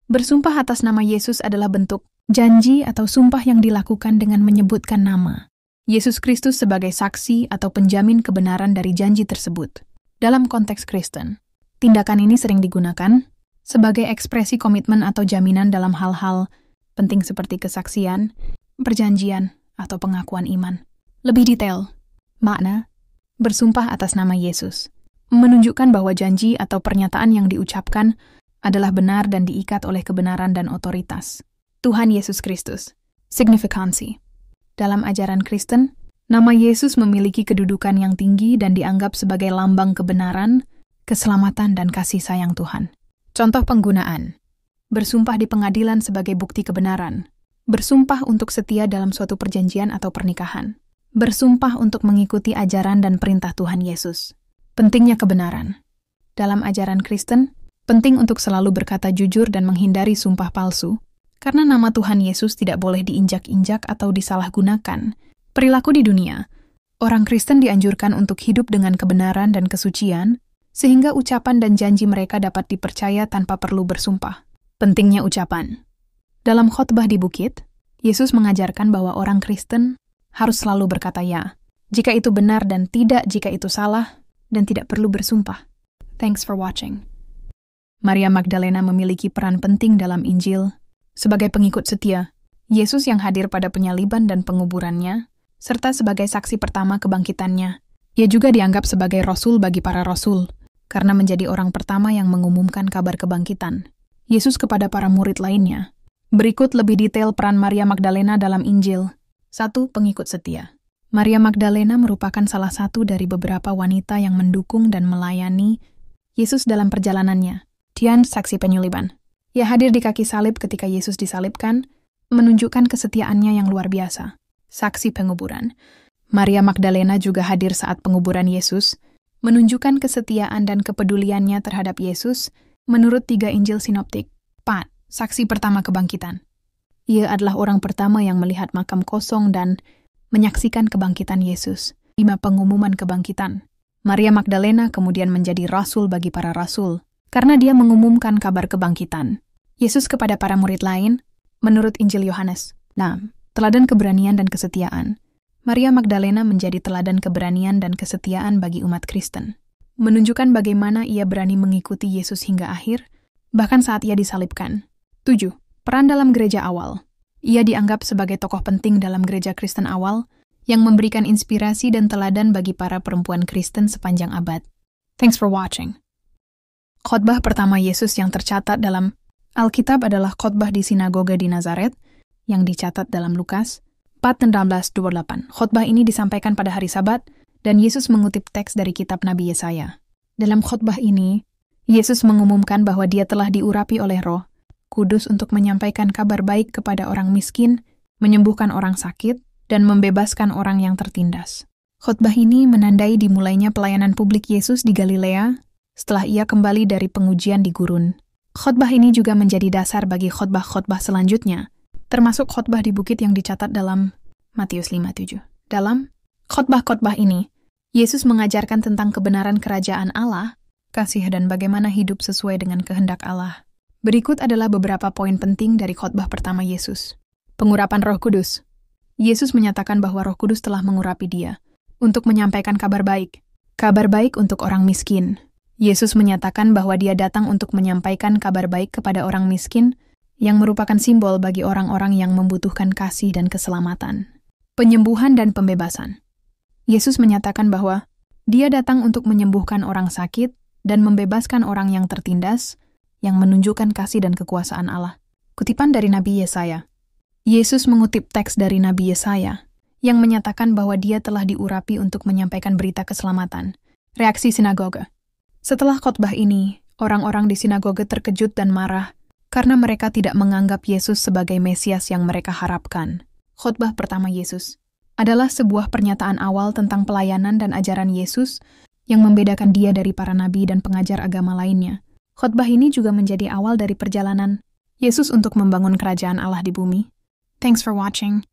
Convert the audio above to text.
Bersumpah atas nama Yesus adalah bentuk janji atau sumpah yang dilakukan dengan menyebutkan nama Yesus Kristus sebagai saksi atau penjamin kebenaran dari janji tersebut. Dalam konteks Kristen, tindakan ini sering digunakan sebagai ekspresi komitmen atau jaminan dalam hal-hal penting seperti kesaksian, perjanjian, atau pengakuan iman. Lebih detail, makna bersumpah atas nama Yesus menunjukkan bahwa janji atau pernyataan yang diucapkan adalah benar dan diikat oleh kebenaran dan otoritas Tuhan Yesus Kristus. Signifikansi. Dalam ajaran Kristen, nama Yesus memiliki kedudukan yang tinggi dan dianggap sebagai lambang kebenaran, keselamatan, dan kasih sayang Tuhan. Contoh penggunaan. Bersumpah di pengadilan sebagai bukti kebenaran. Bersumpah untuk setia dalam suatu perjanjian atau pernikahan. Bersumpah untuk mengikuti ajaran dan perintah Tuhan Yesus. Pentingnya kebenaran. Dalam ajaran Kristen, penting untuk selalu berkata jujur dan menghindari sumpah palsu, karena nama Tuhan Yesus tidak boleh diinjak-injak atau disalahgunakan. Perilaku di dunia, orang Kristen dianjurkan untuk hidup dengan kebenaran dan kesucian, sehingga ucapan dan janji mereka dapat dipercaya tanpa perlu bersumpah. Pentingnya ucapan. Dalam khotbah di bukit, Yesus mengajarkan bahwa orang Kristen harus selalu berkata ya, jika itu benar dan tidak jika itu salah, dan tidak perlu bersumpah. Thanks for watching. Maria Magdalena memiliki peran penting dalam Injil. Sebagai pengikut setia, Yesus yang hadir pada penyaliban dan penguburannya, serta sebagai saksi pertama kebangkitannya. Ia juga dianggap sebagai rasul bagi para rasul, karena menjadi orang pertama yang mengumumkan kabar kebangkitan Yesus kepada para murid lainnya. Berikut lebih detail peran Maria Magdalena dalam Injil. 1. Pengikut setia. Maria Magdalena merupakan salah satu dari beberapa wanita yang mendukung dan melayani Yesus dalam perjalanannya. Tian, saksi penyaliban. Ia hadir di kaki salib ketika Yesus disalibkan, menunjukkan kesetiaannya yang luar biasa. Saksi penguburan. Maria Magdalena juga hadir saat penguburan Yesus, menunjukkan kesetiaan dan kepeduliannya terhadap Yesus menurut 3 Injil sinoptik. 4. Saksi pertama kebangkitan. Ia adalah orang pertama yang melihat makam kosong dan menyaksikan kebangkitan Yesus. 5. Pengumuman kebangkitan. Maria Magdalena kemudian menjadi rasul bagi para rasul, karena dia mengumumkan kabar kebangkitan Yesus kepada para murid lain, menurut Injil Yohanes. 6. Teladan keberanian dan kesetiaan. Maria Magdalena menjadi teladan keberanian dan kesetiaan bagi umat Kristen, menunjukkan bagaimana ia berani mengikuti Yesus hingga akhir, bahkan saat ia disalibkan. 7. Peran dalam gereja awal. Ia dianggap sebagai tokoh penting dalam gereja Kristen awal, yang memberikan inspirasi dan teladan bagi para perempuan Kristen sepanjang abad. Thanks for watching. Khotbah pertama Yesus yang tercatat dalam Alkitab adalah khotbah di sinagoga di Nazaret, yang dicatat dalam Lukas 4:16-28. Khotbah ini disampaikan pada hari Sabat, dan Yesus mengutip teks dari kitab Nabi Yesaya. Dalam khotbah ini, Yesus mengumumkan bahwa dia telah diurapi oleh Roh Kudus untuk menyampaikan kabar baik kepada orang miskin, menyembuhkan orang sakit, dan membebaskan orang yang tertindas. Khotbah ini menandai dimulainya pelayanan publik Yesus di Galilea setelah ia kembali dari pengujian di gurun. Khotbah ini juga menjadi dasar bagi khotbah-khotbah selanjutnya, termasuk khotbah di bukit yang dicatat dalam Matius 5:7. Dalam khotbah-khotbah ini, Yesus mengajarkan tentang kebenaran kerajaan Allah, kasih dan bagaimana hidup sesuai dengan kehendak Allah. Berikut adalah beberapa poin penting dari khotbah pertama Yesus. Pengurapan Roh Kudus. Yesus menyatakan bahwa Roh Kudus telah mengurapi dia untuk menyampaikan kabar baik untuk orang miskin. Yesus menyatakan bahwa dia datang untuk menyampaikan kabar baik kepada orang miskin, yang merupakan simbol bagi orang-orang yang membutuhkan kasih dan keselamatan. Penyembuhan dan pembebasan. Yesus menyatakan bahwa dia datang untuk menyembuhkan orang sakit dan membebaskan orang yang tertindas, yang menunjukkan kasih dan kekuasaan Allah. Kutipan dari Nabi Yesaya. Yesus mengutip teks dari Nabi Yesaya, yang menyatakan bahwa dia telah diurapi untuk menyampaikan berita keselamatan. Reaksi sinagoga. Setelah khotbah ini, orang-orang di sinagoga terkejut dan marah karena mereka tidak menganggap Yesus sebagai Mesias yang mereka harapkan. Khotbah pertama Yesus adalah sebuah pernyataan awal tentang pelayanan dan ajaran Yesus yang membedakan dia dari para nabi dan pengajar agama lainnya. Khotbah ini juga menjadi awal dari perjalanan Yesus untuk membangun kerajaan Allah di bumi. Thanks for watching.